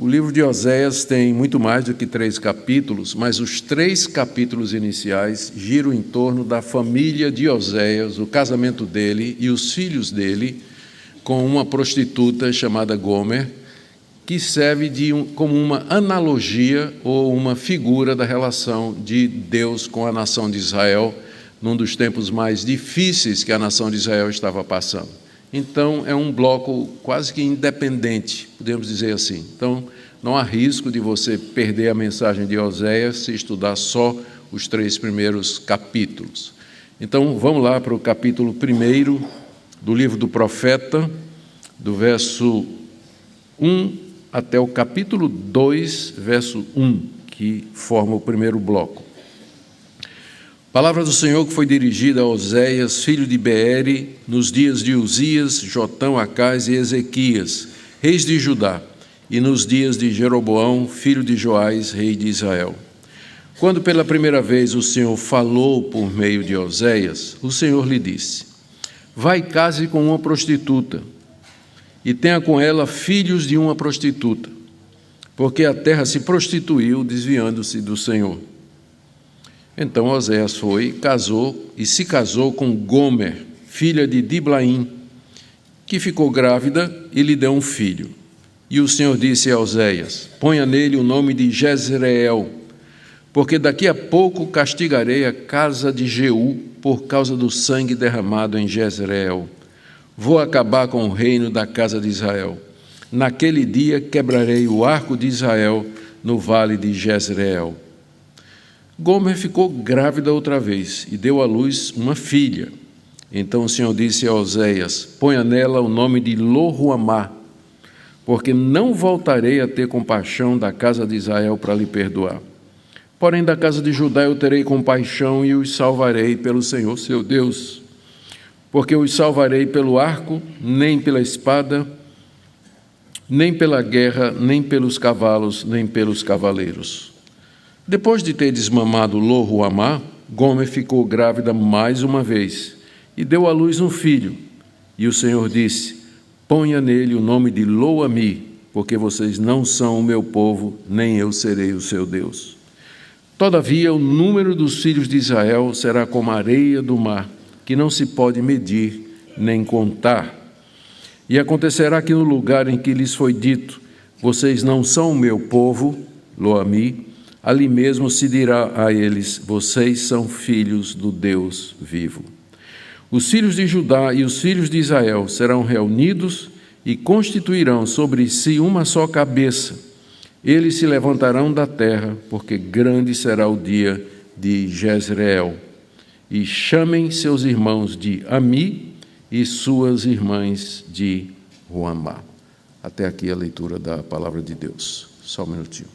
O livro de Oséias tem muito mais do que 3 capítulos, mas os 3 capítulos iniciais giram em torno da família de Oséias, o casamento dele e os filhos dele com uma prostituta chamada Gomer, que serve como uma analogia ou uma figura da relação de Deus com a nação de Israel, num dos tempos mais difíceis que a nação de Israel estava passando. Então, é um bloco quase que independente, podemos dizer assim. Então, não há risco de você perder a mensagem de Oséias se estudar só os 3 primeiros capítulos. Então, vamos lá para o capítulo 1 do livro do profeta, do verso 1 até o capítulo 2, verso 1, que forma o primeiro bloco. Palavra do Senhor que foi dirigida a Oséias, filho de Beere, nos dias de Uzias, Jotão, Acás e Ezequias, reis de Judá, e nos dias de Jeroboão, filho de Joás, rei de Israel. Quando pela primeira vez o Senhor falou por meio de Oséias, o Senhor lhe disse: vai e case com uma prostituta, e tenha com ela filhos de uma prostituta, porque a terra se prostituiu, desviando-se do Senhor. Então Oséias foi, se casou com Gomer, filha de Diblaim, que ficou grávida e lhe deu um filho. E o Senhor disse a Oséias: ponha nele o nome de Jezreel, porque daqui a pouco castigarei a casa de Jeú por causa do sangue derramado em Jezreel. Vou acabar com o reino da casa de Israel. Naquele dia quebrarei o arco de Israel no vale de Jezreel. Gomer ficou grávida outra vez e deu à luz uma filha. Então o Senhor disse a Oséias: ponha nela o nome de Lo-ruamá, porque não voltarei a ter compaixão da casa de Israel para lhe perdoar. Porém, da casa de Judá eu terei compaixão e os salvarei pelo Senhor seu Deus. Porque os salvarei pelo arco, nem pela espada, nem pela guerra, nem pelos cavalos, nem pelos cavaleiros. Depois de ter desmamado Lo-ruamá, Gomer ficou grávida mais uma vez e deu à luz um filho. E o Senhor disse: ponha nele o nome de Lo-ami, porque vocês não são o meu povo, nem eu serei o seu Deus. Todavia, o número dos filhos de Israel será como a areia do mar, que não se pode medir nem contar. E acontecerá que no lugar em que lhes foi dito: vocês não são o meu povo, Lo-ami, ali mesmo se dirá a eles: vocês são filhos do Deus vivo. Os filhos de Judá e os filhos de Israel serão reunidos e constituirão sobre si uma só cabeça. Eles se levantarão da terra, porque grande será o dia de Jezreel. E chamem seus irmãos de Ami e suas irmãs de Ruamá. Até aqui a leitura da palavra de Deus. Só um minutinho.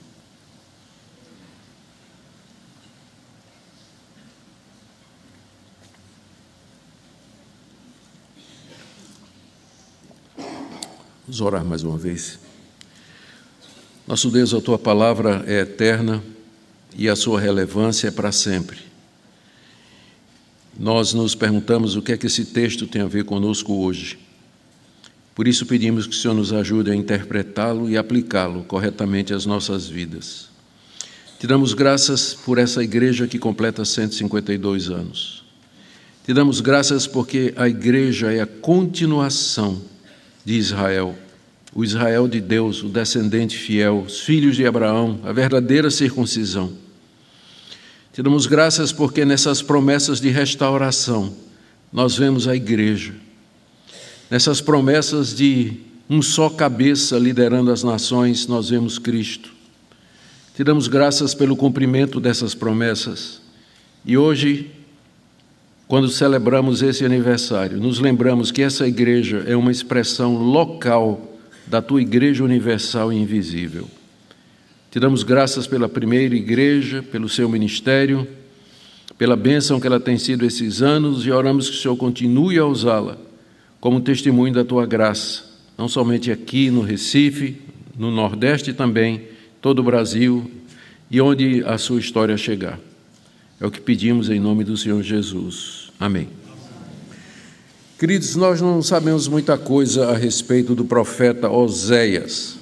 Vamos orar mais uma vez. Nosso Deus, a Tua palavra é eterna e a sua relevância é para sempre. Nós nos perguntamos o que é que esse texto tem a ver conosco hoje. Por isso pedimos que o Senhor nos ajude a interpretá-lo e aplicá-lo corretamente às nossas vidas. Te damos graças por essa igreja que completa 152 anos. Te damos graças porque a igreja é a continuação de Israel, o Israel de Deus, o descendente fiel, os filhos de Abraão, a verdadeira circuncisão. Te damos graças porque nessas promessas de restauração nós vemos a igreja, nessas promessas de um só cabeça liderando as nações, nós vemos Cristo. Te damos graças pelo cumprimento dessas promessas e hoje, quando celebramos esse aniversário, nos lembramos que essa igreja é uma expressão local da Tua Igreja Universal e Invisível. Te damos graças pela primeira igreja, pelo seu ministério, pela bênção que ela tem sido esses anos e oramos que o Senhor continue a usá-la como testemunho da Tua graça, não somente aqui no Recife, no Nordeste também, todo o Brasil e onde a sua história chegar. É o que pedimos em nome do Senhor Jesus. Amém. Queridos, nós não sabemos muita coisa a respeito do profeta Oséias.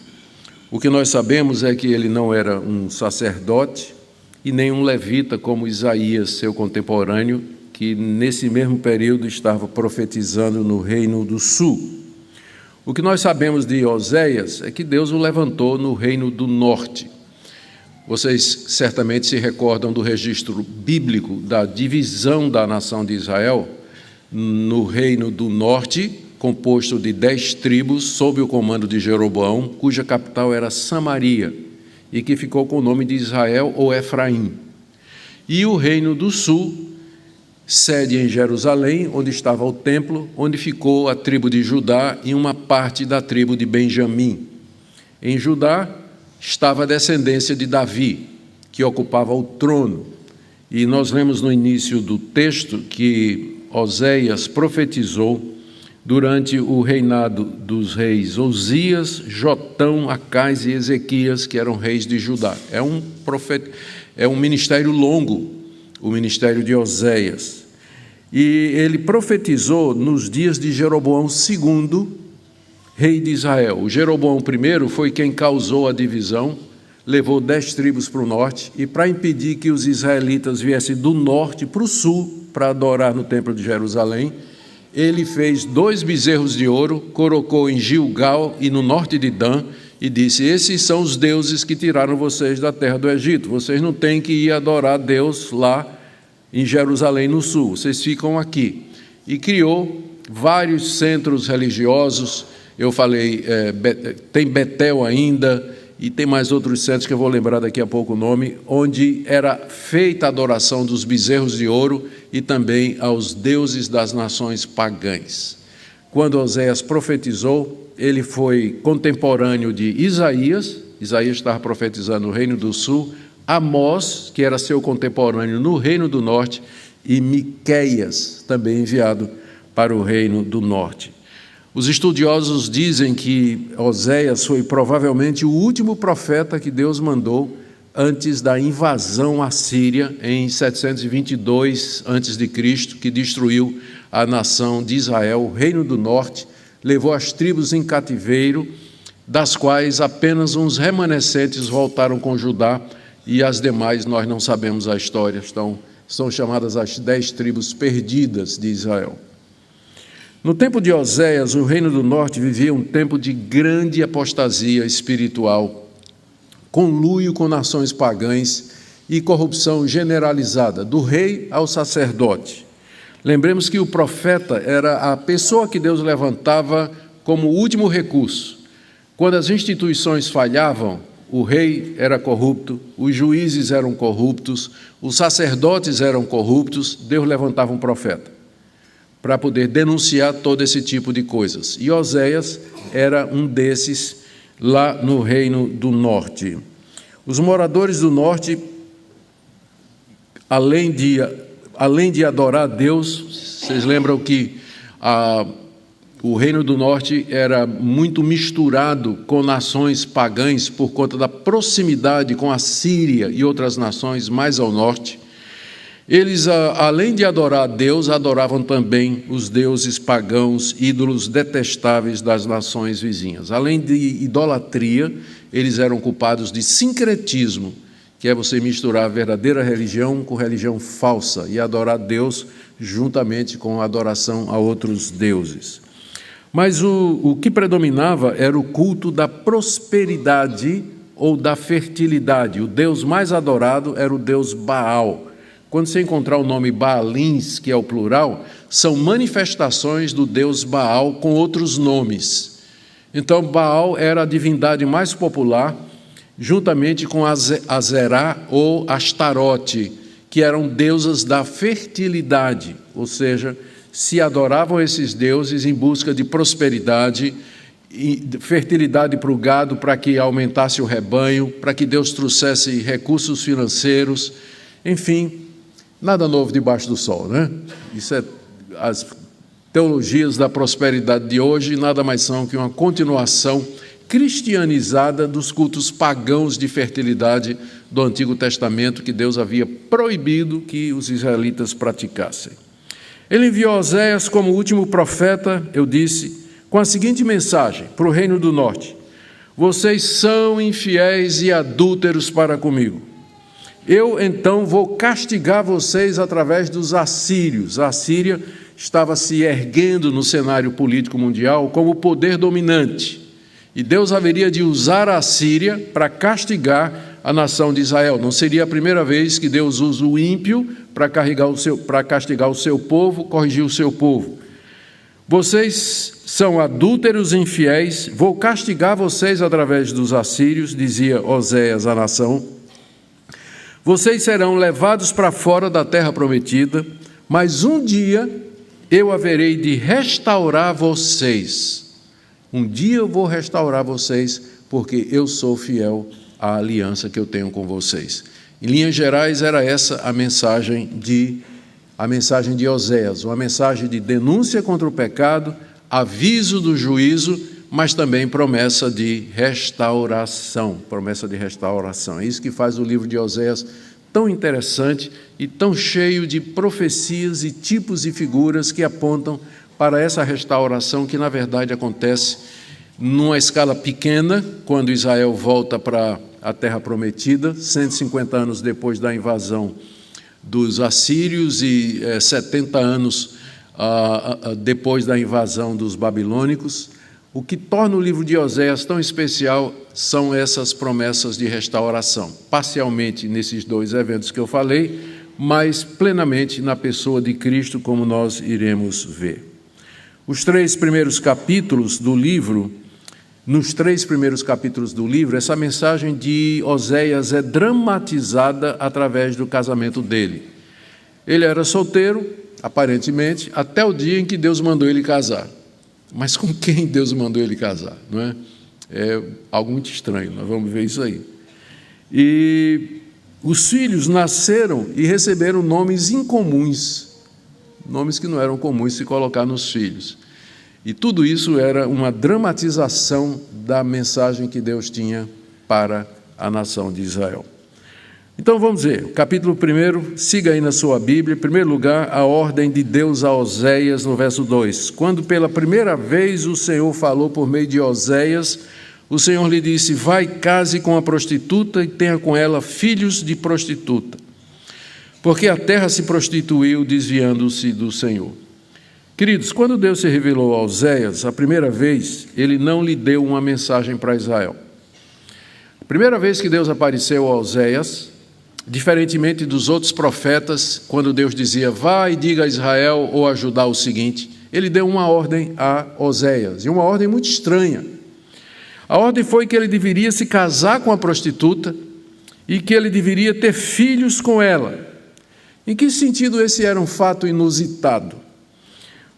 O que nós sabemos é que ele não era um sacerdote e nem um levita como Isaías, seu contemporâneo, que nesse mesmo período estava profetizando no Reino do Sul. O que nós sabemos de Oséias é que Deus o levantou no Reino do Norte. Vocês certamente se recordam do registro bíblico da divisão da nação de Israel no Reino do Norte, composto de 10 tribos, sob o comando de Jeroboão, cuja capital era Samaria, e que ficou com o nome de Israel ou Efraim. E o Reino do Sul, sede em Jerusalém, onde estava o templo, onde ficou a tribo de Judá e uma parte da tribo de Benjamim. Em Judá estava a descendência de Davi, que ocupava o trono. E nós lemos no início do texto que Oséias profetizou durante o reinado dos reis Osias, Jotão, Acais e Ezequias, que eram reis de Judá. É um ministério longo, o ministério de Oséias. E ele profetizou nos dias de Jeroboão II, rei de Israel. O Jeroboão I foi quem causou a divisão, levou 10 tribos para o norte, e para impedir que os israelitas viessem do norte para o sul, para adorar no templo de Jerusalém, ele fez 2 bezerros de ouro, colocou em Gilgal e no norte de Dan, e disse: esses são os deuses que tiraram vocês da terra do Egito, vocês não têm que ir adorar Deus lá em Jerusalém no sul, vocês ficam aqui. E criou vários centros religiosos. Eu falei, tem Betel ainda, e tem mais outros centros que eu vou lembrar daqui a pouco o nome, onde era feita a adoração dos bezerros de ouro e também aos deuses das nações pagãs. Quando Oséias profetizou, ele foi contemporâneo de Isaías. Isaías estava profetizando no Reino do Sul, Amós, que era seu contemporâneo no Reino do Norte, e Miqueias, também enviado para o Reino do Norte. Os estudiosos dizem que Oséias foi provavelmente o último profeta que Deus mandou antes da invasão assíria em 722 a.C., que destruiu a nação de Israel, o Reino do Norte, levou as tribos em cativeiro, das quais apenas uns remanescentes voltaram com Judá, e as demais nós não sabemos a história, são chamadas as 10 tribos perdidas de Israel. No tempo de Oséias, o Reino do Norte vivia um tempo de grande apostasia espiritual, conluio com nações pagãs e corrupção generalizada, do rei ao sacerdote. Lembremos que o profeta era a pessoa que Deus levantava como último recurso. Quando as instituições falhavam, o rei era corrupto, os juízes eram corruptos, os sacerdotes eram corruptos, Deus levantava um profeta para poder denunciar todo esse tipo de coisas. E Oséias era um desses lá no Reino do Norte. Os moradores do Norte, além de adorar a Deus, vocês lembram que o Reino do Norte era muito misturado com nações pagãs por conta da proximidade com a Síria e outras nações mais ao norte. Eles, além de adorar a Deus, adoravam também os deuses pagãos, ídolos detestáveis das nações vizinhas. Além de idolatria, eles eram culpados de sincretismo, que é você misturar a verdadeira religião com religião falsa e adorar Deus juntamente com a adoração a outros deuses. Mas o que predominava era o culto da prosperidade ou da fertilidade. O deus mais adorado era o deus Baal. Quando você encontrar o nome Baalins, que é o plural, são manifestações do deus Baal com outros nomes. Então, Baal era a divindade mais popular, juntamente com Azerá ou Astarote, que eram deusas da fertilidade, ou seja, se adoravam esses deuses em busca de prosperidade, fertilidade para o gado, para que aumentasse o rebanho, para que Deus trouxesse recursos financeiros, enfim, nada novo debaixo do sol, né? Isso é as teologias da prosperidade de hoje, nada mais são que uma continuação cristianizada dos cultos pagãos de fertilidade do Antigo Testamento, que Deus havia proibido que os israelitas praticassem. Ele enviou Oséias como último profeta, eu disse, com a seguinte mensagem para o Reino do Norte: vocês são infiéis e adúlteros para comigo. Eu, então, vou castigar vocês através dos assírios. A Síria estava se erguendo no cenário político mundial como poder dominante. E Deus haveria de usar a Síria para castigar a nação de Israel. Não seria a primeira vez que Deus usa o ímpio para castigar o seu povo, corrigir o seu povo. Vocês são adúlteros e infiéis, vou castigar vocês através dos assírios, dizia Oséias à nação. Vocês serão levados para fora da terra prometida, mas um dia eu haverei de restaurar vocês. Um dia eu vou restaurar vocês, porque eu sou fiel à aliança que eu tenho com vocês. Em linhas gerais, era essa a mensagem de Oséias, uma mensagem de denúncia contra o pecado, aviso do juízo, mas também promessa de restauração. É isso que faz o livro de Oséias tão interessante e tão cheio de profecias e tipos e figuras que apontam para essa restauração que, na verdade, acontece numa escala pequena, quando Israel volta para a Terra Prometida, 150 anos depois da invasão dos assírios e 70 anos depois da invasão dos babilônicos. O que torna o livro de Oséias tão especial são essas promessas de restauração, parcialmente nesses dois eventos que eu falei, mas plenamente na pessoa de Cristo, como nós iremos ver. Nos três primeiros capítulos do livro, essa mensagem de Oséias é dramatizada através do casamento dele. Ele era solteiro, aparentemente, até o dia em que Deus mandou ele casar. Mas com quem Deus mandou ele casar? Não é? É algo muito estranho, nós vamos ver isso aí. E os filhos nasceram e receberam nomes incomuns, nomes que não eram comuns se colocar nos filhos. E tudo isso era uma dramatização da mensagem que Deus tinha para a nação de Israel. Então vamos ver, capítulo 1, siga aí na sua Bíblia. Em primeiro lugar, a ordem de Deus a Oséias, no verso 2. Quando pela primeira vez o Senhor falou por meio de Oséias, o Senhor lhe disse: vai, case com a prostituta e tenha com ela filhos de prostituta, porque a terra se prostituiu, desviando-se do Senhor. Queridos, quando Deus se revelou a Oséias, a primeira vez, ele não lhe deu uma mensagem para Israel. A primeira vez que Deus apareceu a Oséias, diferentemente dos outros profetas, quando Deus dizia, vá e diga a Israel ou a Judá o seguinte, ele deu uma ordem a Oséias, e uma ordem muito estranha. A ordem foi que ele deveria se casar com a prostituta e que ele deveria ter filhos com ela. Em que sentido esse era um fato inusitado?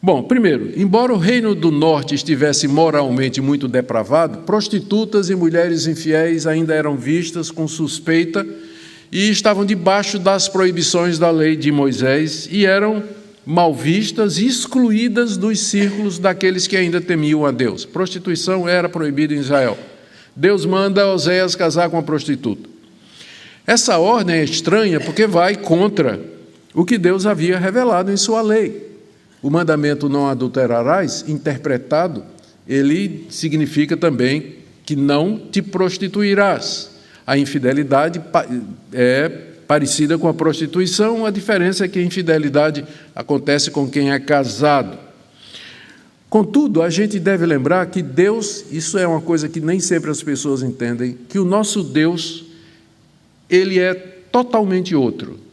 Bom, primeiro, embora o reino do norte estivesse moralmente muito depravado, prostitutas e mulheres infiéis ainda eram vistas com suspeita e estavam debaixo das proibições da lei de Moisés e eram mal vistas e excluídas dos círculos daqueles que ainda temiam a Deus. Prostituição era proibida em Israel. Deus manda Oséias casar com a prostituta. Essa ordem é estranha porque vai contra o que Deus havia revelado em sua lei. O mandamento não adulterarás, interpretado, ele significa também que não te prostituirás. A infidelidade é parecida com a prostituição, a diferença é que a infidelidade acontece com quem é casado. Contudo, a gente deve lembrar que Deus, isso é uma coisa que nem sempre as pessoas entendem, que o nosso Deus, ele é totalmente outro.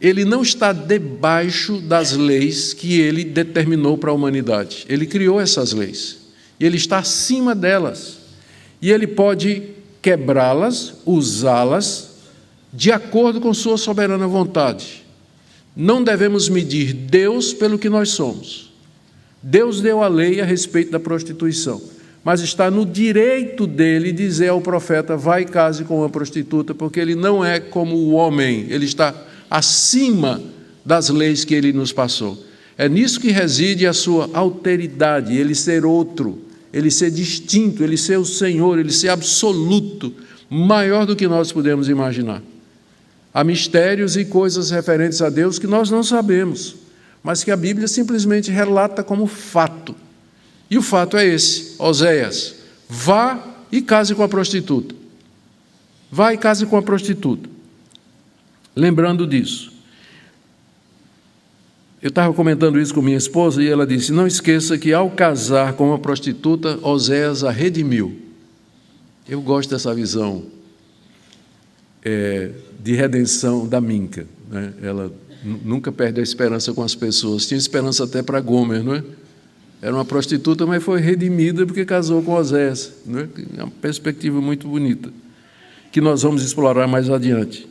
Ele não está debaixo das leis que ele determinou para a humanidade. Ele criou essas leis. E ele está acima delas. E ele pode quebrá-las, usá-las, de acordo com sua soberana vontade. Não devemos medir Deus pelo que nós somos. Deus deu a lei a respeito da prostituição. Mas está no direito dele dizer ao profeta, vai e case com uma prostituta, porque ele não é como o homem, ele está acima das leis que ele nos passou. É nisso que reside a sua alteridade, ele ser outro, ele ser distinto, ele ser o Senhor, ele ser absoluto, maior do que nós podemos imaginar. Há mistérios e coisas referentes a Deus que nós não sabemos, mas que a Bíblia simplesmente relata como fato. E o fato é esse, Oséias, vá e case com a prostituta. Vá e case com a prostituta. Lembrando disso. Eu estava comentando isso com minha esposa e ela disse, não esqueça que ao casar com uma prostituta, Oséias a redimiu. Eu gosto dessa visão de redenção da Minca, né? Ela nunca perde a esperança com as pessoas. Tinha esperança até para Gomer, não é? Era uma prostituta, mas foi redimida porque casou com Oséias, não é? É uma perspectiva muito bonita, que nós vamos explorar mais adiante.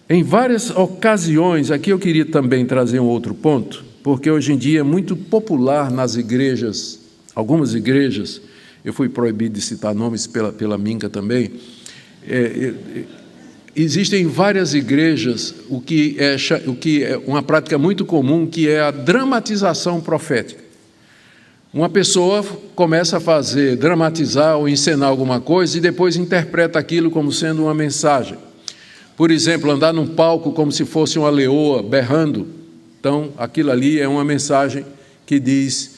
Em várias ocasiões, aqui eu queria também trazer um outro ponto, porque hoje em dia é muito popular nas igrejas, algumas igrejas, eu fui proibido de citar nomes pela Minca também, existem várias igrejas o que é uma prática muito comum, que é a dramatização profética. Uma pessoa começa a dramatizar ou encenar alguma coisa e depois interpreta aquilo como sendo uma mensagem. Por exemplo, andar num palco como se fosse uma leoa berrando. Então, aquilo ali é uma mensagem que diz,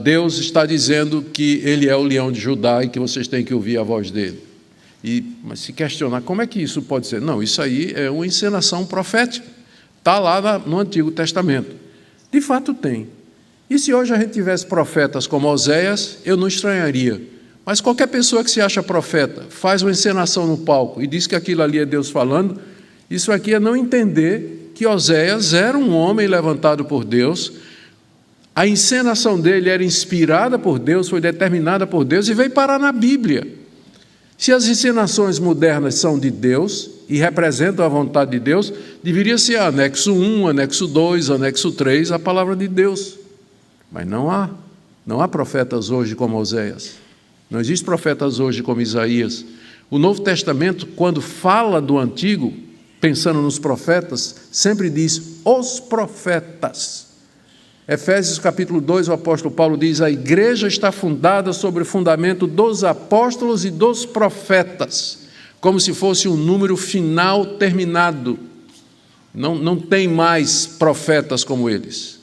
Deus está dizendo que Ele é o leão de Judá e que vocês têm que ouvir a voz dele. Mas se questionar, como é que isso pode ser? Não, isso aí é uma encenação profética. Está lá no Antigo Testamento. De fato tem. E se hoje a gente tivesse profetas como Oséias, eu não estranharia. Mas qualquer pessoa que se acha profeta, faz uma encenação no palco e diz que aquilo ali é Deus falando, isso aqui é não entender que Oséias era um homem levantado por Deus, a encenação dele era inspirada por Deus, foi determinada por Deus e veio parar na Bíblia. Se as encenações modernas são de Deus e representam a vontade de Deus, deveria ser anexo 1, anexo 2, anexo 3, a palavra de Deus. Mas não há profetas hoje como Oséias. Não existem profetas hoje como Isaías. O Novo Testamento, quando fala do Antigo, pensando nos profetas, sempre diz os profetas. Efésios capítulo 2, o apóstolo Paulo diz, a igreja está fundada sobre o fundamento dos apóstolos e dos profetas, como se fosse um número final terminado. Não tem mais profetas como eles.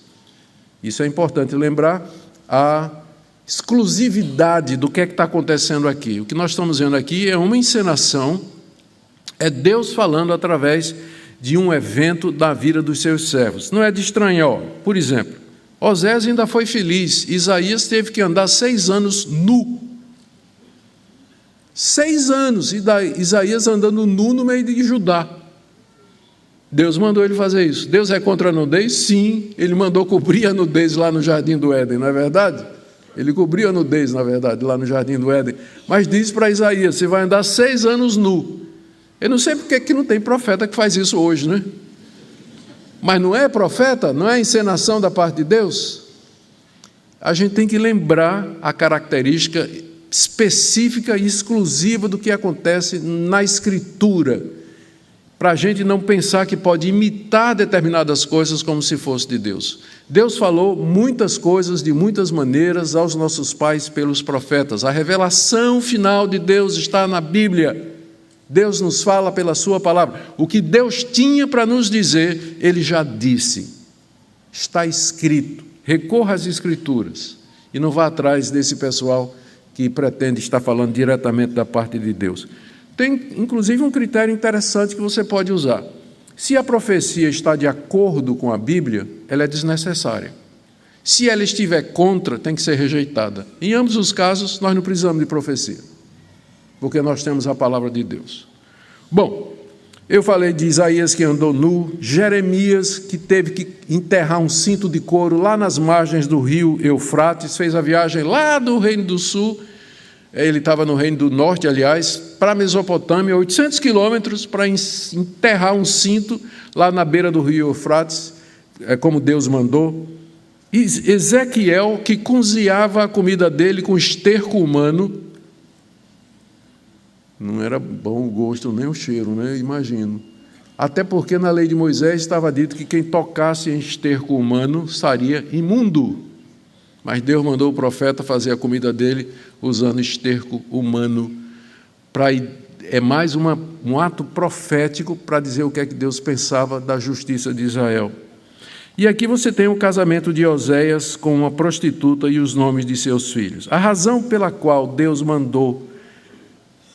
Isso é importante lembrar, a exclusividade do que é que está acontecendo aqui. O que nós estamos vendo aqui é uma encenação, é Deus falando através de um evento da vida dos seus servos. Não é de estranhar. Por exemplo, Oséias ainda foi feliz, Isaías teve que andar 6 anos nu. 6 anos, e Isaías andando nu no meio de Judá. Deus mandou ele fazer isso. Deus é contra a nudez? Sim, ele mandou cobrir a nudez lá no Jardim do Éden, não é verdade? Ele cobriu a nudez, na verdade, lá no Jardim do Éden. Mas diz para Isaías, você vai andar 6 anos nu. Eu não sei porque que não tem profeta que faz isso hoje, né? Mas não é profeta? Não é encenação da parte de Deus? A gente tem que lembrar a característica específica e exclusiva do que acontece na Escritura, para a gente não pensar que pode imitar determinadas coisas como se fosse de Deus. Deus falou muitas coisas de muitas maneiras aos nossos pais pelos profetas. A revelação final de Deus está na Bíblia. Deus nos fala pela sua palavra. O que Deus tinha para nos dizer, Ele já disse. Está escrito. Recorra às Escrituras e não vá atrás desse pessoal que pretende estar falando diretamente da parte de Deus. Tem, inclusive, um critério interessante que você pode usar. Se a profecia está de acordo com a Bíblia, ela é desnecessária. Se ela estiver contra, tem que ser rejeitada. Em ambos os casos, nós não precisamos de profecia, porque nós temos a palavra de Deus. Bom, eu falei de Isaías que andou nu, Jeremias que teve que enterrar um cinto de couro lá nas margens do rio Eufrates, fez a viagem lá do Reino do Sul, ele estava no Reino do Norte, aliás, para a Mesopotâmia, 800 quilômetros, para enterrar um cinto lá na beira do rio Eufrates, como Deus mandou. E Ezequiel, que cozinhava a comida dele com esterco humano, não era bom o gosto nem o cheiro, né? Imagino. Até porque na lei de Moisés estava dito que quem tocasse em esterco humano estaria imundo. Mas Deus mandou o profeta fazer a comida dele usando esterco humano. É mais um ato profético para dizer o que é que Deus pensava da justiça de Israel. E aqui você tem o casamento de Oséias com uma prostituta e os nomes de seus filhos. A razão pela qual Deus mandou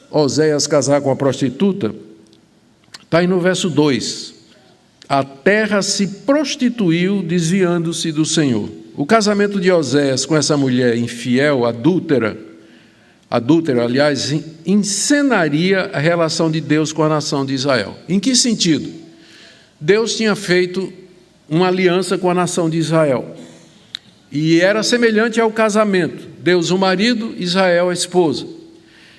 Oséias casar com a prostituta está aí no verso 2. A terra se prostituiu, desviando-se do Senhor. O casamento de Oséias com essa mulher infiel, adúltera, aliás, encenaria a relação de Deus com a nação de Israel. Em que sentido? Deus tinha feito uma aliança com a nação de Israel. E era semelhante ao casamento. Deus o marido, Israel a esposa.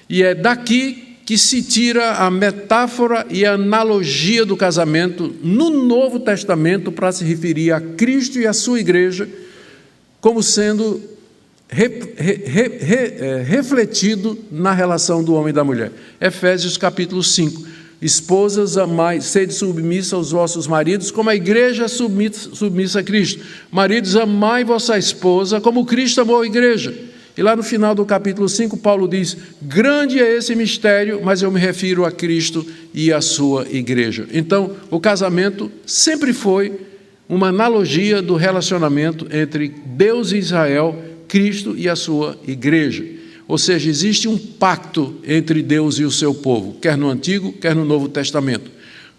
E é daqui que se tira a metáfora e a analogia do casamento no Novo Testamento para se referir a Cristo e a sua igreja como sendo refletido na relação do homem e da mulher. Efésios capítulo 5. Esposas, amai, sede submissa aos vossos maridos, como a igreja é submissa a Cristo. Maridos, amai vossa esposa, como Cristo amou a igreja. E lá no final do capítulo 5, Paulo diz, grande é esse mistério, mas eu me refiro a Cristo e a sua igreja. Então, o casamento sempre foi uma analogia do relacionamento entre Deus e Israel, Cristo e a sua igreja. Ou seja, existe um pacto entre Deus e o seu povo, quer no Antigo, quer no Novo Testamento.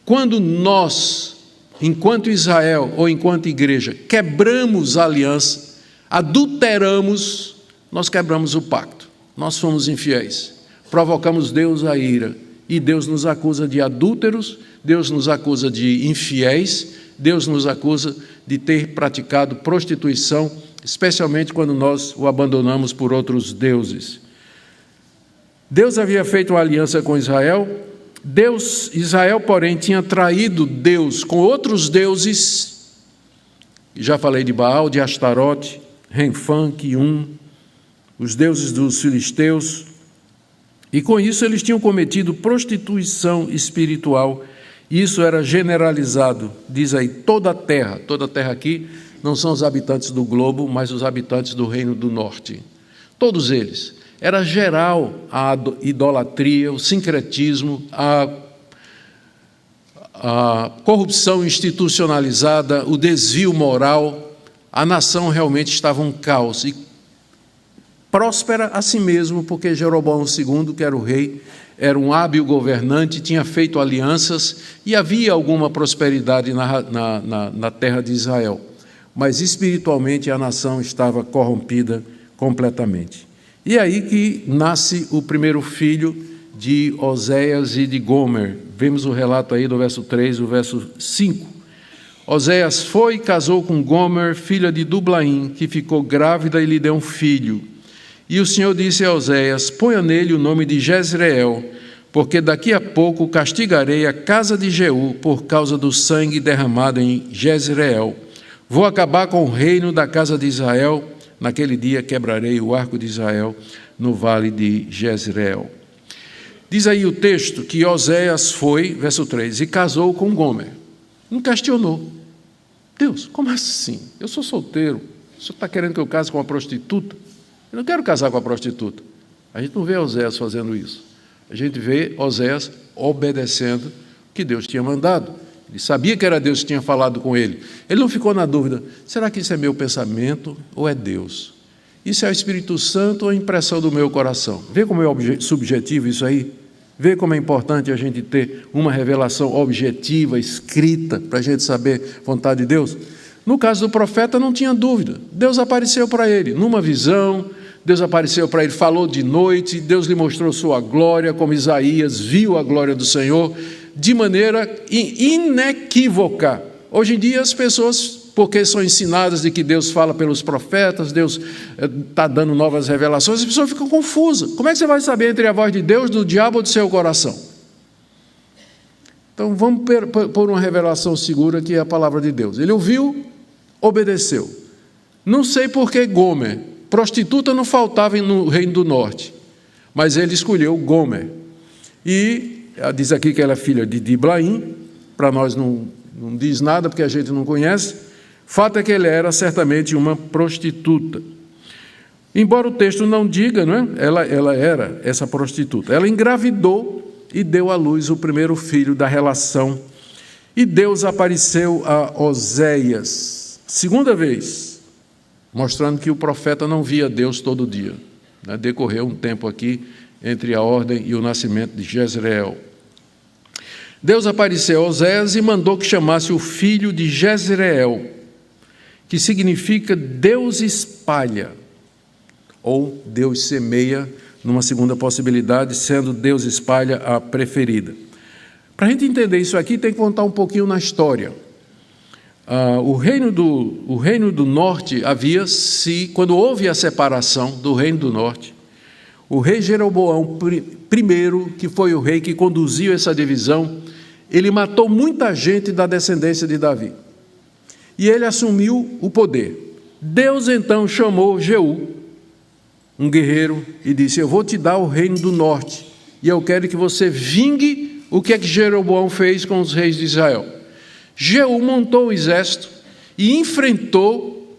Quando nós, enquanto Israel ou enquanto igreja, quebramos a aliança, adulteramos, nós quebramos o pacto, nós fomos infiéis, provocamos Deus à ira, e Deus nos acusa de adúlteros, Deus nos acusa de infiéis, Deus nos acusa de ter praticado prostituição, especialmente quando nós o abandonamos por outros deuses. Deus havia feito uma aliança com Israel, Israel, porém, tinha traído Deus com outros deuses, já falei de Baal, de Astarote, Renfã, Quium, os deuses dos filisteus, e com isso eles tinham cometido prostituição espiritual, e isso era generalizado, diz aí, toda a terra aqui não são os habitantes do globo, mas os habitantes do Reino do Norte, todos eles, era geral a idolatria, o sincretismo, a corrupção institucionalizada, o desvio moral, a nação realmente estava um caos, e próspera a si mesmo, porque Jeroboão II, que era o rei, era um hábil governante, tinha feito alianças e havia alguma prosperidade na terra de Israel. Mas espiritualmente a nação estava corrompida completamente. E é aí que nasce o primeiro filho de Oséias e de Gomer. Vemos o relato aí do verso 3, o verso 5. Oséias foi e casou com Gomer, filha de Dublaim, que ficou grávida e lhe deu um filho. E o Senhor disse a Oséias, ponha nele o nome de Jezreel, porque daqui a pouco castigarei a casa de Jeú por causa do sangue derramado em Jezreel. Vou acabar com o reino da casa de Israel, naquele dia quebrarei o arco de Israel no vale de Jezreel. Diz aí o texto que Oséias foi, verso 3, e casou com Gomer. Não questionou. Deus, como assim? Eu sou solteiro, o senhor está querendo que eu case com uma prostituta? Eu não quero casar com a prostituta. A gente não vê Oséias fazendo isso. A gente vê Oséias obedecendo o que Deus tinha mandado. Ele sabia que era Deus que tinha falado com ele. Ele não ficou na dúvida, será que isso é meu pensamento ou é Deus? Isso é o Espírito Santo ou a impressão do meu coração? Vê como é subjetivo isso aí? Vê como é importante a gente ter uma revelação objetiva, escrita, para a gente saber a vontade de Deus? No caso do profeta, não tinha dúvida. Deus apareceu para ele numa visão, Deus apareceu para ele, falou de noite, Deus lhe mostrou sua glória, como Isaías viu a glória do Senhor, de maneira inequívoca. Hoje em dia as pessoas, porque são ensinadas de que Deus fala pelos profetas, Deus está dando novas revelações, as pessoas ficam confusas. Como é que você vai saber entre a voz de Deus, do diabo ou do seu coração? Então vamos pôr uma revelação segura que é a palavra de Deus. Ele ouviu, obedeceu. Não sei por que Gomer, prostituta não faltava no Reino do Norte, mas ele escolheu Gomer. E diz aqui que ela é filha de Diblaim, para nós não diz nada porque a gente não conhece. Fato é que ele era certamente uma prostituta. Embora o texto não diga, não é? Ela era essa prostituta. Ela engravidou e deu à luz o primeiro filho da relação. E Deus apareceu a Oséias. Segunda vez, mostrando que o profeta não via Deus todo dia. Decorreu um tempo aqui entre a ordem e o nascimento de Jezreel. Deus apareceu a Oséias e mandou que chamasse o filho de Jezreel, que significa Deus espalha, ou Deus semeia, numa segunda possibilidade, sendo Deus espalha a preferida. Para a gente entender isso aqui, tem que contar um pouquinho na história. O reino do norte quando houve a separação do reino do norte, o rei Jeroboão I, que foi o rei que conduziu essa divisão, ele matou muita gente da descendência de Davi. E ele assumiu o poder. Deus então chamou Jeú, um guerreiro, e disse: eu vou te dar o reino do norte, e eu quero que você vingue o que é que Jeroboão fez com os reis de Israel. Jeú montou o exército e enfrentou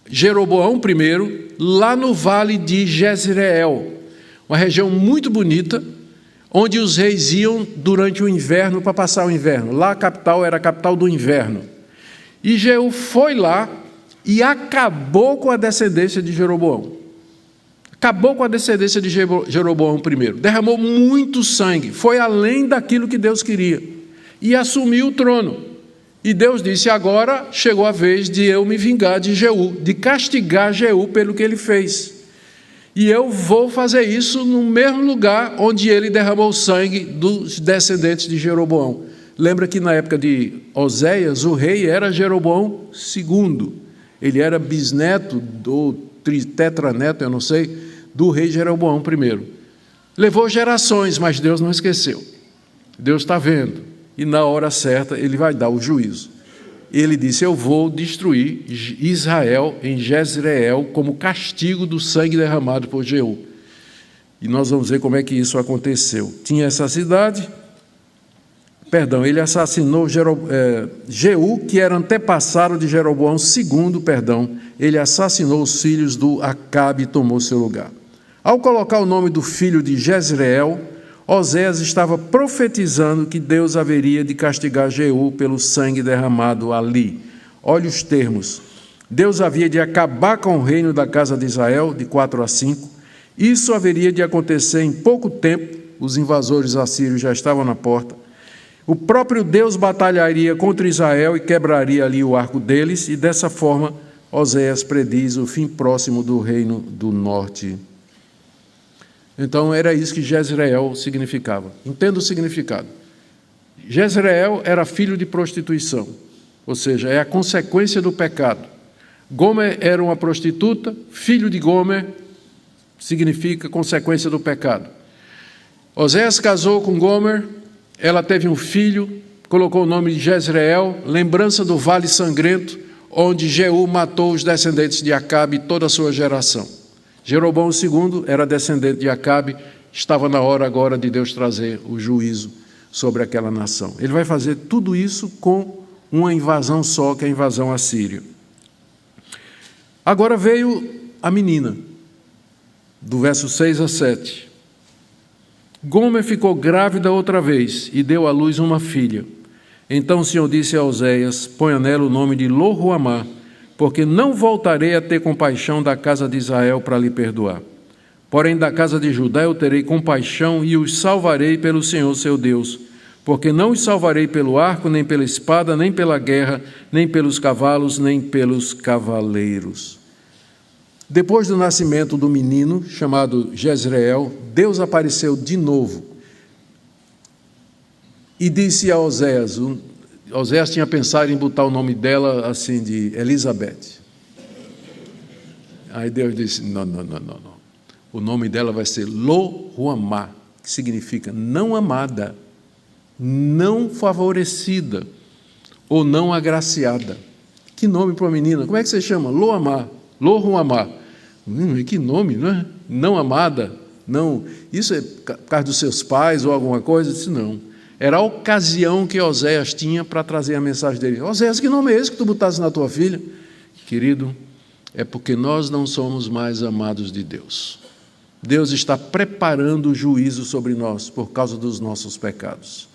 Jeroboão I lá no vale de Jezreel, uma região muito bonita, onde os reis iam durante o inverno para passar o inverno. Lá a capital era a capital do inverno. E Jeú foi lá e acabou com a descendência de Jeroboão. Acabou com a descendência de Jeroboão I. Derramou muito sangue, foi além daquilo que Deus queria. E assumiu o trono. E Deus disse: agora chegou a vez de eu me vingar de Jeú, de castigar Jeú pelo que ele fez. E eu vou fazer isso no mesmo lugar onde ele derramou o sangue dos descendentes de Jeroboão. Lembra que na época de Oséias, o rei era Jeroboão II. Ele era bisneto ou tetraneto, eu não sei, do rei Jeroboão I. Levou gerações, mas Deus não esqueceu. Deus está vendo. E na hora certa ele vai dar o juízo. Ele disse: eu vou destruir Israel em Jezreel como castigo do sangue derramado por Jeú. E nós vamos ver como é que isso aconteceu. Tinha essa cidade, ele assassinou Jeú, que era antepassado de Jeroboão II, ele assassinou os filhos do Acabe e tomou seu lugar. Ao colocar o nome do filho de Jezreel, Oséias estava profetizando que Deus haveria de castigar Jeú pelo sangue derramado ali. Olha os termos. Deus havia de acabar com o reino da casa de Israel, de 4 a 5. Isso haveria de acontecer em pouco tempo, os invasores assírios já estavam na porta. O próprio Deus batalharia contra Israel e quebraria ali o arco deles, e dessa forma Oséias prediz o fim próximo do reino do norte. Então era isso que Jezreel significava. Entenda o significado. Jezreel era filho de prostituição, ou seja, é a consequência do pecado. Gomer era uma prostituta, filho de Gomer significa consequência do pecado. Oséias casou com Gomer, ela teve um filho, colocou o nome de Jezreel, lembrança do Vale Sangrento, onde Jeú matou os descendentes de Acabe e toda a sua geração. Jeroboão II era descendente de Acabe, estava na hora agora de Deus trazer o juízo sobre aquela nação. Ele vai fazer tudo isso com uma invasão só, que é a invasão assíria. Agora veio a menina, do verso 6 a 7. Gomer ficou grávida outra vez e deu à luz uma filha. Então o Senhor disse a Oséias: ponha nela o nome de Lo-ruamá, porque não voltarei a ter compaixão da casa de Israel para lhe perdoar. Porém, da casa de Judá eu terei compaixão e os salvarei pelo Senhor seu Deus, porque não os salvarei pelo arco, nem pela espada, nem pela guerra, nem pelos cavalos, nem pelos cavaleiros. Depois do nascimento do menino, chamado Jezreel, Deus apareceu de novo e disse a Oséias, Oséias tinha pensado em botar o nome dela assim de Elizabeth. Aí Deus disse: não. O nome dela vai ser Lo-ruamá, que significa não amada, não favorecida ou não agraciada. Que nome para uma menina? Como é que você chama? Lo-ruamá. Que nome, não é? Não amada, não. Isso é por causa dos seus pais ou alguma coisa? Eu disse: não. Era a ocasião que Oséias tinha para trazer a mensagem dele. Oséias, que nome é esse que tu botaste na tua filha? Querido, é porque nós não somos mais amados de Deus. Deus está preparando o juízo sobre nós por causa dos nossos pecados.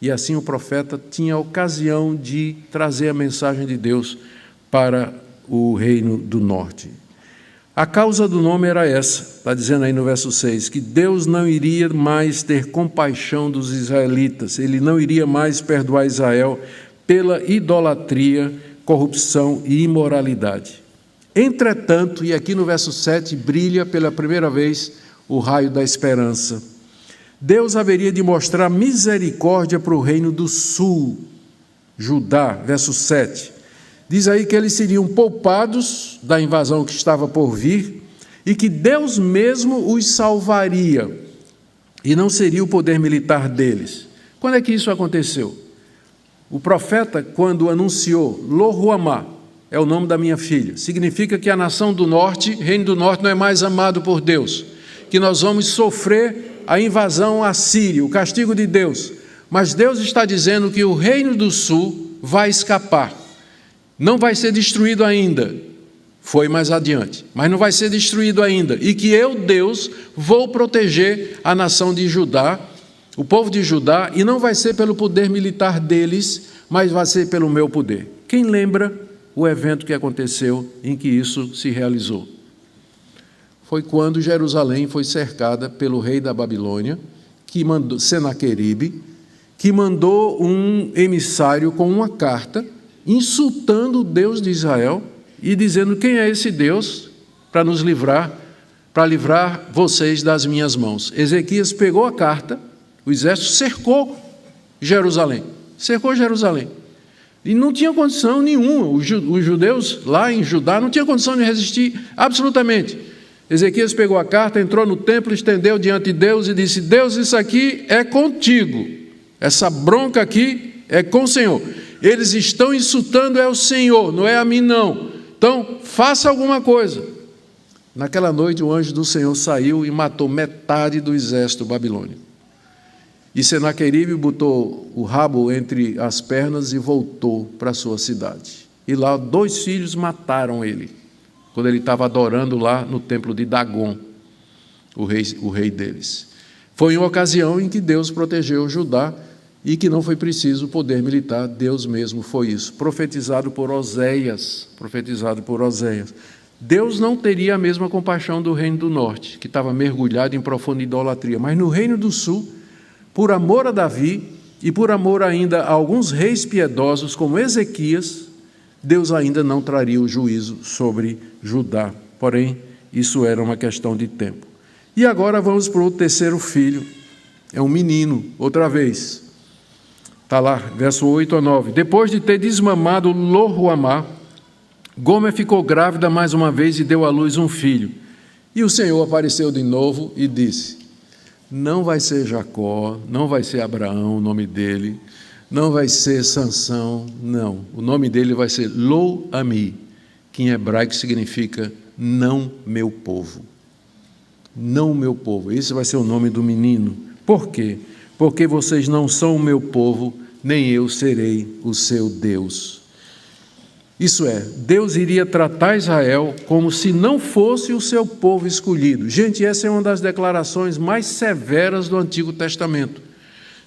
E assim o profeta tinha a ocasião de trazer a mensagem de Deus para o reino do norte. A causa do nome era essa, está dizendo aí no verso 6, que Deus não iria mais ter compaixão dos israelitas, ele não iria mais perdoar Israel pela idolatria, corrupção e imoralidade. Entretanto, e aqui no verso 7 brilha pela primeira vez o raio da esperança, Deus haveria de mostrar misericórdia para o reino do sul, Judá, verso 7. Diz aí que eles seriam poupados da invasão que estava por vir e que Deus mesmo os salvaria e não seria o poder militar deles. Quando é que isso aconteceu? O profeta, quando anunciou, Lo Ruhamá, é o nome da minha filha, significa que a nação do norte, reino do norte, não é mais amado por Deus, que nós vamos sofrer a invasão assíria, o castigo de Deus. Mas Deus está dizendo que o reino do sul vai escapar. Não vai ser destruído ainda, foi mais adiante, mas não vai ser destruído ainda, e que eu, Deus, vou proteger a nação de Judá, o povo de Judá, e não vai ser pelo poder militar deles, mas vai ser pelo meu poder. Quem lembra o evento que aconteceu em que isso se realizou? Foi quando Jerusalém foi cercada pelo rei da Babilônia, Senaqueribe, que mandou um emissário com uma carta, insultando o Deus de Israel e dizendo: quem é esse Deus para nos livrar, para livrar vocês das minhas mãos? Ezequias pegou a carta, o exército cercou Jerusalém, e não tinha condição nenhuma, os judeus lá em Judá não tinham condição de resistir absolutamente. Ezequias pegou a carta, entrou no templo, estendeu diante de Deus e disse: Deus, isso aqui é contigo, essa bronca aqui é com o Senhor. Eles estão insultando é o Senhor, não é a mim não. Então, faça alguma coisa. Naquela noite, o anjo do Senhor saiu e matou metade do exército babilônico. E Senaqueribe botou o rabo entre as pernas e voltou para a sua cidade. E lá 2 filhos mataram ele, quando ele estava adorando lá no templo de Dagon, o rei deles. Foi uma ocasião em que Deus protegeu Judá, e que não foi preciso poder militar, Deus mesmo foi isso, profetizado por Oséias. Deus não teria a mesma compaixão do reino do norte, que estava mergulhado em profunda idolatria, mas no reino do sul, por amor a Davi e por amor ainda a alguns reis piedosos como Ezequias, Deus ainda não traria o juízo sobre Judá, porém isso era uma questão de tempo. E agora vamos para o terceiro filho, é um menino, outra vez. Está lá, verso 8 a 9. Depois de ter desmamado Lo Ruhamá, Gomer ficou grávida mais uma vez e deu à luz um filho. E o Senhor apareceu de novo e disse: não vai ser Jacó, não vai ser Abraão o nome dele, não vai ser Sansão, não. O nome dele vai ser Lo-Ami, que em hebraico significa não meu povo. Não meu povo. Esse vai ser o nome do menino. Por quê? Porque vocês não são o meu povo, nem eu serei o seu Deus. Isso é, Deus iria tratar Israel como se não fosse o seu povo escolhido. Gente, essa é uma das declarações mais severas do Antigo Testamento.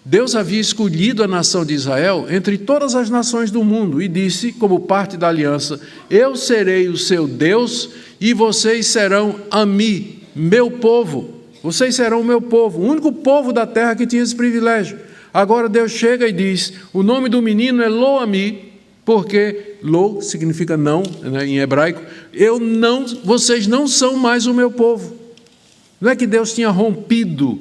Deus havia escolhido a nação de Israel entre todas as nações do mundo e disse, como parte da aliança: eu serei o seu Deus e vocês serão a mim, meu povo. Vocês serão o meu povo, o único povo da terra que tinha esse privilégio. Agora Deus chega e diz: o nome do menino é Lo-Ami, porque Lo significa não, né, em hebraico. Vocês não são mais o meu povo. Não é que Deus tinha rompido,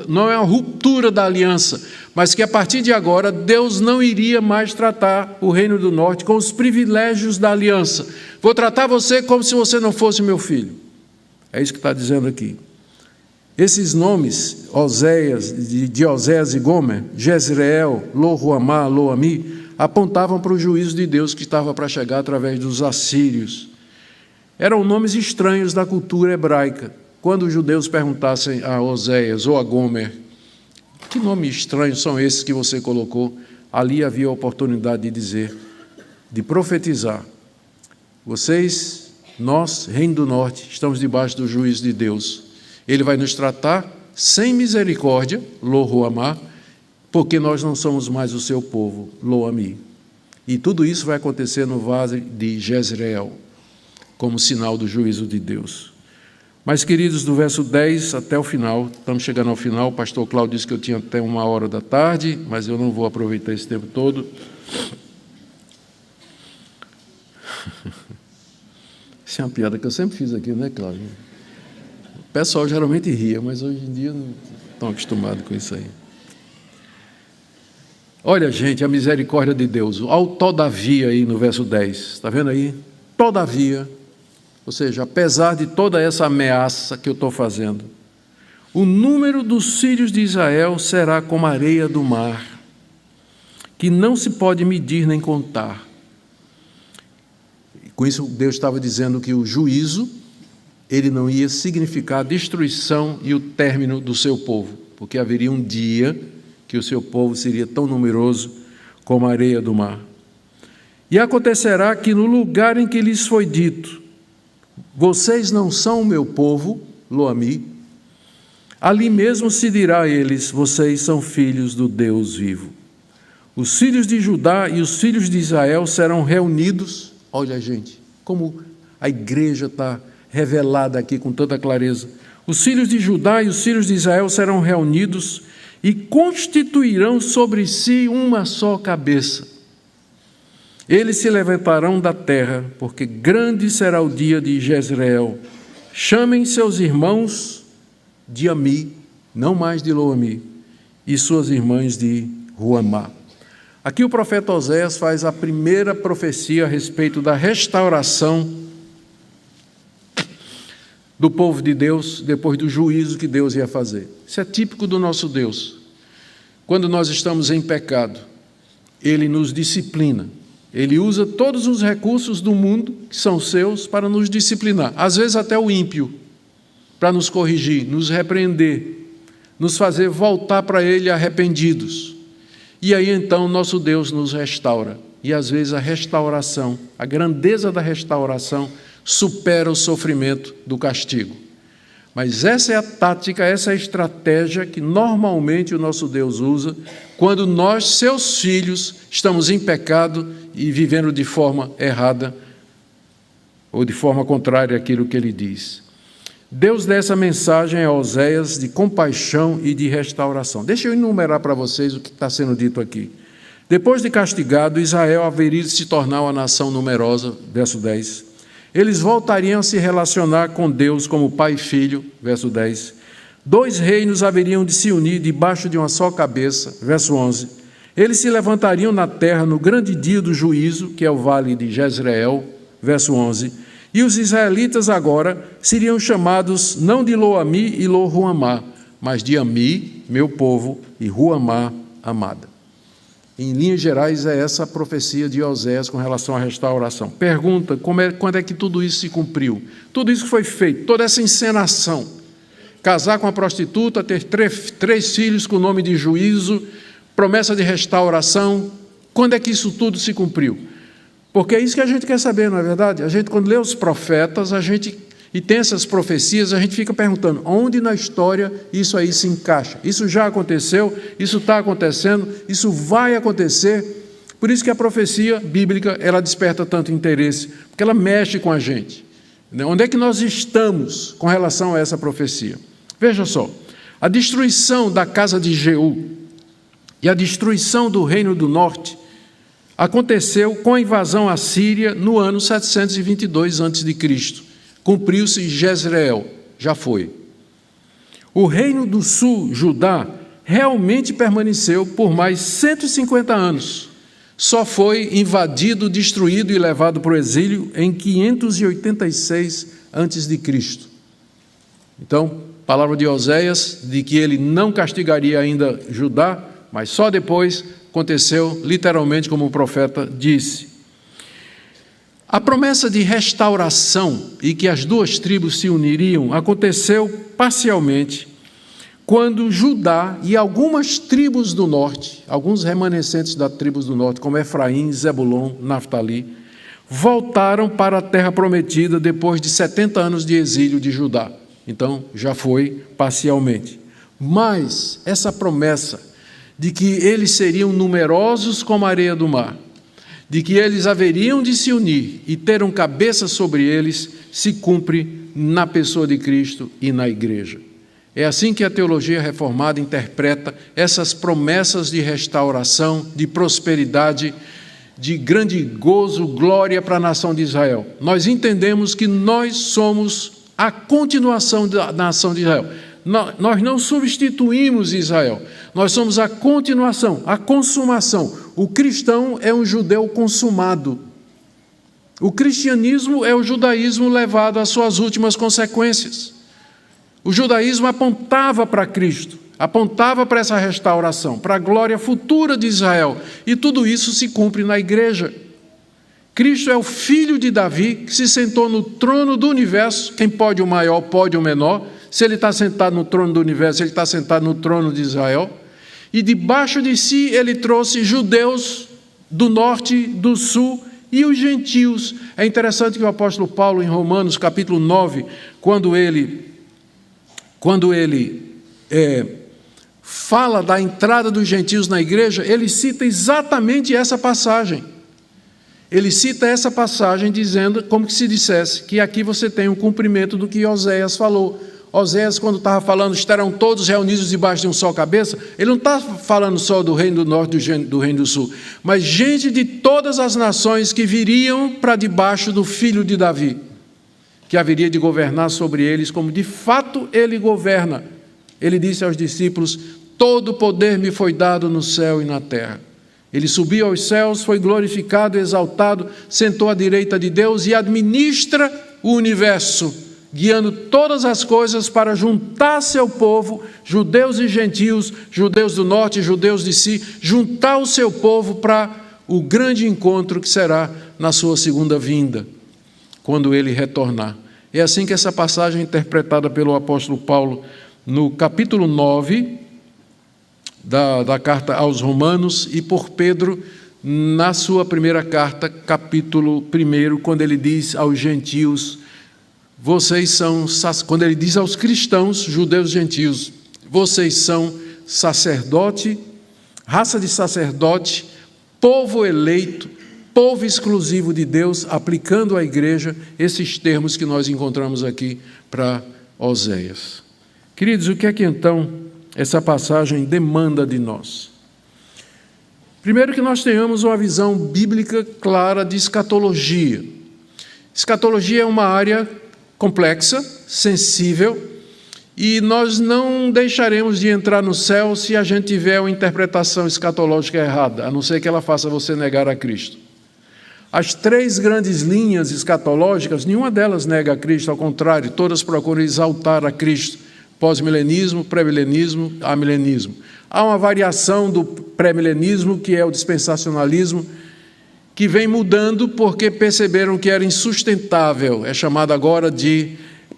não é uma ruptura da aliança, mas que a partir de agora Deus não iria mais tratar o reino do norte com os privilégios da aliança. Vou tratar você como se você não fosse meu filho. É isso que está dizendo aqui. Esses nomes, Oséias, de Oséias e Gomer, Jezreel, Lo Ruhamá, Lo-Ami, apontavam para o juízo de Deus que estava para chegar através dos assírios. Eram nomes estranhos da cultura hebraica. Quando os judeus perguntassem a Oséias ou a Gomer: que nomes estranhos são esses que você colocou? Ali havia a oportunidade de dizer, de profetizar: nós, Reino do Norte, estamos debaixo do juízo de Deus. Ele vai nos tratar sem misericórdia, Lo Ruhamá, porque nós não somos mais o seu povo, Lo-Ami. E tudo isso vai acontecer no vale de Jezreel, como sinal do juízo de Deus. Mas, queridos, do verso 10 até o final, estamos chegando ao final, o pastor Cláudio disse que eu tinha até 13h, mas eu não vou aproveitar esse tempo todo. Isso é uma piada que eu sempre fiz aqui, né, Cláudio? O pessoal geralmente ria, mas hoje em dia não estão acostumados com isso aí. Olha, gente, a misericórdia de Deus. Ao todavia aí no verso 10, está vendo aí? Todavia, ou seja, apesar de toda essa ameaça que eu estou fazendo, o número dos filhos de Israel será como a areia do mar, que não se pode medir nem contar. E com isso, Deus estava dizendo que o juízo, ele não ia significar a destruição e o término do seu povo, porque haveria um dia que o seu povo seria tão numeroso como a areia do mar. E acontecerá que no lugar em que lhes foi dito, vocês não são o meu povo, Lo-Ammi, ali mesmo se dirá a eles, vocês são filhos do Deus vivo. Os filhos de Judá e os filhos de Israel serão reunidos. Olha, gente, como a igreja está revelada aqui com tanta clareza. Os filhos de Judá e os filhos de Israel serão reunidos e constituirão sobre si uma só cabeça. Eles se levantarão da terra, porque grande será o dia de Jezreel. Chamem seus irmãos de Ami, não mais de Lo-Ammi, e suas irmãs de Ruamá. Aqui o profeta Oséias faz a primeira profecia a respeito da restauração do povo de Deus, depois do juízo que Deus ia fazer. Isso é típico do nosso Deus. Quando nós estamos em pecado, Ele nos disciplina. Ele usa todos os recursos do mundo, que são seus, para nos disciplinar. Às vezes até o ímpio, para nos corrigir, nos repreender, nos fazer voltar para Ele arrependidos. E aí então nosso Deus nos restaura. E às vezes a restauração, a grandeza da restauração, supera o sofrimento do castigo. Mas essa é a tática, essa é a estratégia que normalmente o nosso Deus usa quando nós, seus filhos, estamos em pecado e vivendo de forma errada ou de forma contrária àquilo que Ele diz. Deus dá essa mensagem a Oséias de compaixão e de restauração. Deixa eu enumerar para vocês o que está sendo dito aqui. Depois de castigado, Israel haveria de se tornar uma nação numerosa, verso 10. Eles voltariam a se relacionar com Deus como pai e filho, verso 10. 2 reinos haveriam de se unir debaixo de uma só cabeça, verso 11. Eles se levantariam na terra no grande dia do juízo, que é o vale de Jezreel, verso 11. E os israelitas agora seriam chamados não de Lo-Ammi e Lo-Ruamá, mas de Ami, meu povo, e Ruamá, amada. Em linhas gerais, é essa a profecia de Oséias com relação à restauração. Pergunta, quando é que tudo isso se cumpriu? Tudo isso que foi feito, toda essa encenação. Casar com a prostituta, ter 3 filhos com o nome de juízo, promessa de restauração. Quando é que isso tudo se cumpriu? Porque é isso que a gente quer saber, não é verdade? A gente, quando lê os profetas, e tem essas profecias, a gente fica perguntando, onde na história isso aí se encaixa? Isso já aconteceu? Isso está acontecendo? Isso vai acontecer? Por isso que a profecia bíblica, ela desperta tanto interesse, porque ela mexe com a gente. Onde é que nós estamos com relação a essa profecia? Veja só, a destruição da casa de Jeú e a destruição do reino do norte aconteceu com a invasão assíria no ano 722 a.C., cumpriu-se Jezreel, já foi. O reino do sul, Judá, realmente permaneceu por mais 150 anos. Só foi invadido, destruído e levado para o exílio em 586 a.C. Então, palavra de Oséias, de que ele não castigaria ainda Judá, mas só depois aconteceu literalmente como o profeta disse. A promessa de restauração e que as 2 tribos se uniriam aconteceu parcialmente quando Judá e algumas tribos do norte, alguns remanescentes das tribos do norte, como Efraim, Zebulon, Naftali, voltaram para a terra prometida depois de 70 anos de exílio de Judá. Então, já foi parcialmente. Mas essa promessa de que eles seriam numerosos como a areia do mar, de que eles haveriam de se unir e ter um cabeça sobre eles, se cumpre na pessoa de Cristo e na igreja. É assim que a teologia reformada interpreta essas promessas de restauração, de prosperidade, de grande gozo, glória para a nação de Israel. Nós entendemos que nós somos a continuação da nação de Israel. Nós não substituímos Israel, nós somos a continuação, a consumação. O cristão é um judeu consumado. O cristianismo é o judaísmo levado às suas últimas consequências. O judaísmo apontava para Cristo, apontava para essa restauração, para a glória futura de Israel. E tudo isso se cumpre na igreja. Cristo é o filho de Davi, que se sentou no trono do universo. Quem pode o maior, pode o menor. Se ele está sentado no trono do universo, ele está sentado no trono de Israel. E debaixo de si ele trouxe judeus do norte, do sul e os gentios. É interessante que o apóstolo Paulo, em Romanos, capítulo 9, quando ele fala da entrada dos gentios na igreja, ele cita exatamente essa passagem. Ele cita essa passagem dizendo, como que se dissesse, que aqui você tem um cumprimento do que Oséias falou. Oséias, quando estava falando, estarão todos reunidos debaixo de um só cabeça, ele não está falando só do reino do norte e do reino do sul, mas gente de todas as nações que viriam para debaixo do filho de Davi, que haveria de governar sobre eles, como de fato ele governa. Ele disse aos discípulos: todo poder me foi dado no céu e na terra. Ele subiu aos céus, foi glorificado, exaltado, sentou à direita de Deus e administra o universo, guiando todas as coisas para juntar seu povo, judeus e gentios, judeus do norte e judeus de si, juntar o seu povo para o grande encontro que será na sua segunda vinda, quando ele retornar. É assim que essa passagem é interpretada pelo apóstolo Paulo no capítulo 9 da carta aos Romanos e por Pedro na sua primeira carta, capítulo 1, quando ele diz aos gentios, quando ele diz aos cristãos, judeus e gentios, vocês são sacerdote, raça de sacerdote, povo eleito, povo exclusivo de Deus, aplicando à igreja esses termos que nós encontramos aqui para Oséias. Queridos, o que é que então essa passagem demanda de nós? Primeiro, que nós tenhamos uma visão bíblica clara de escatologia. Escatologia é uma área complexa, sensível, e nós não deixaremos de entrar no céu se a gente tiver uma interpretação escatológica errada, a não ser que ela faça você negar a Cristo. As 3 grandes linhas escatológicas, nenhuma delas nega a Cristo, ao contrário, todas procuram exaltar a Cristo. Pós-milenismo, pré-milenismo, amilenismo. Há uma variação do pré-milenismo, que é o dispensacionalismo, que vem mudando porque perceberam que era insustentável. É chamado agora de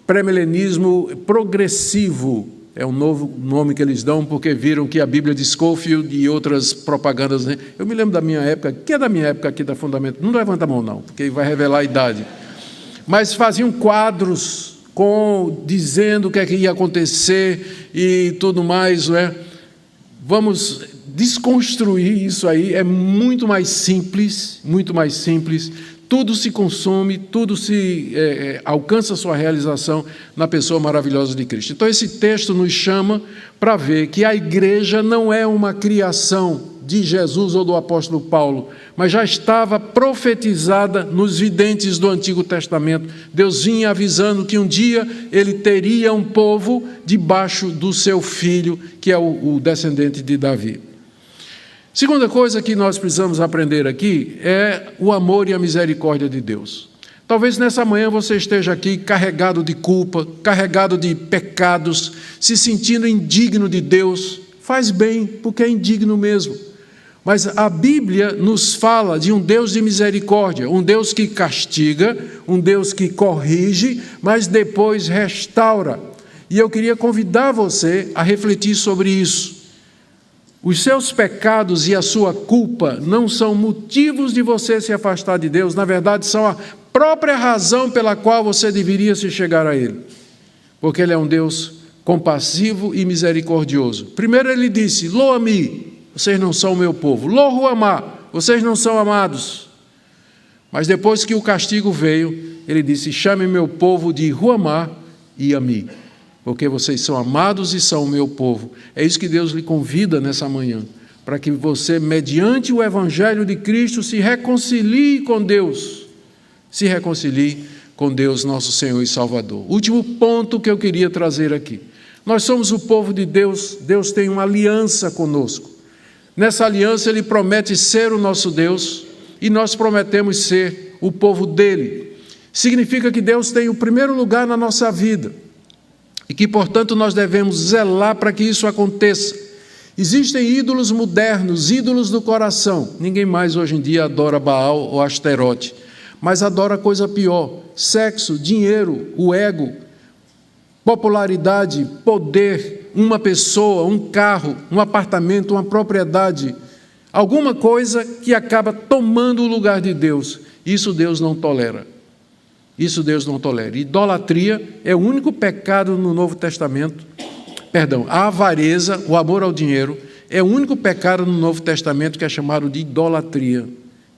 pré-milenismo progressivo. É um novo nome que eles dão porque viram que a Bíblia de Scofield e outras propagandas... Eu me lembro da minha época, que é da minha época aqui da Fundamento, não levanta a mão não, porque vai revelar a idade. Mas faziam quadros dizendo o que é que ia acontecer e tudo mais, não é? Vamos desconstruir isso aí, é muito mais simples, tudo se consome, tudo alcança sua realização na pessoa maravilhosa de Cristo. Então esse texto nos chama para ver que a igreja não é uma criação de Jesus ou do apóstolo Paulo, mas já estava profetizada nos videntes do Antigo Testamento. Deus vinha avisando que um dia ele teria um povo debaixo do seu filho, que é o descendente de Davi. Segunda coisa que nós precisamos aprender aqui é o amor e a misericórdia de Deus. Talvez nessa manhã você esteja aqui carregado de culpa, carregado de pecados, se sentindo indigno de Deus. Faz bem, porque é indigno mesmo. Mas a Bíblia nos fala de um Deus de misericórdia, um Deus que castiga, um Deus que corrige, mas depois restaura. E eu queria convidar você a refletir sobre isso. Os seus pecados e a sua culpa não são motivos de você se afastar de Deus, na verdade são a própria razão pela qual você deveria se chegar a Ele. Porque Ele é um Deus compassivo e misericordioso. Primeiro Ele disse, Lo-ami, vocês não são o meu povo. Lo-ruamá, vocês não são amados. Mas depois que o castigo veio, ele disse: chame meu povo de Ruamá e Ami, porque vocês são amados e são o meu povo. É isso que Deus lhe convida nessa manhã, para que você, mediante o Evangelho de Cristo, se reconcilie com Deus. Se reconcilie com Deus, nosso Senhor e Salvador. Último ponto que eu queria trazer aqui. Nós somos o povo de Deus, Deus tem uma aliança conosco. Nessa aliança Ele promete ser o nosso Deus e nós prometemos ser o povo dEle. Significa que Deus tem o primeiro lugar na nossa vida e que, portanto, nós devemos zelar para que isso aconteça. Existem ídolos modernos, ídolos do coração. Ninguém mais hoje em dia adora Baal ou Asterote, mas adora coisa pior: sexo, dinheiro, o ego, popularidade, poder, uma pessoa, um carro, um apartamento, uma propriedade, alguma coisa que acaba tomando o lugar de Deus. Isso Deus não tolera. Isso Deus não tolera. Idolatria é o único pecado no Novo Testamento. Perdão, a avareza, o amor ao dinheiro, é o único pecado no Novo Testamento que é chamado de idolatria.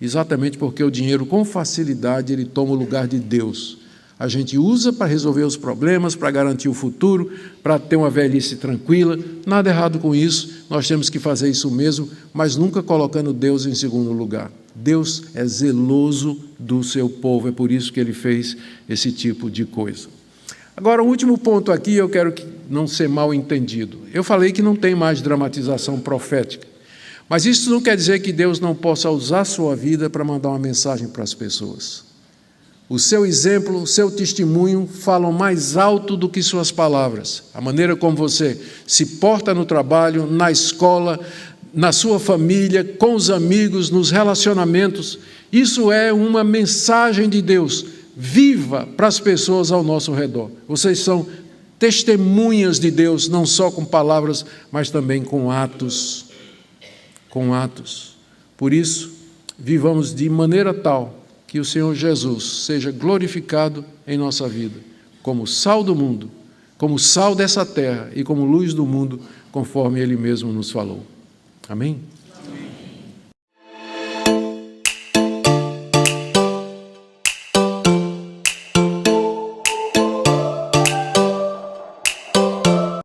Exatamente porque o dinheiro, com facilidade, ele toma o lugar de Deus. A gente usa para resolver os problemas, para garantir o futuro, para ter uma velhice tranquila. Nada errado com isso, nós temos que fazer isso mesmo, mas nunca colocando Deus em segundo lugar. Deus é zeloso do seu povo, é por isso que Ele fez esse tipo de coisa. Agora, o último ponto aqui, eu quero que não ser mal entendido. Eu falei que não tem mais dramatização profética, mas isso não quer dizer que Deus não possa usar a sua vida para mandar uma mensagem para as pessoas. O seu exemplo, o seu testemunho falam mais alto do que suas palavras. A maneira como você se porta no trabalho, na escola, na sua família, com os amigos, nos relacionamentos, isso é uma mensagem de Deus viva para as pessoas ao nosso redor. Vocês são testemunhas de Deus, não só com palavras, mas também com atos. Com atos. Por isso, vivamos de maneira tal que o Senhor Jesus seja glorificado em nossa vida, como sal do mundo, como sal dessa terra e como luz do mundo, conforme Ele mesmo nos falou. Amém?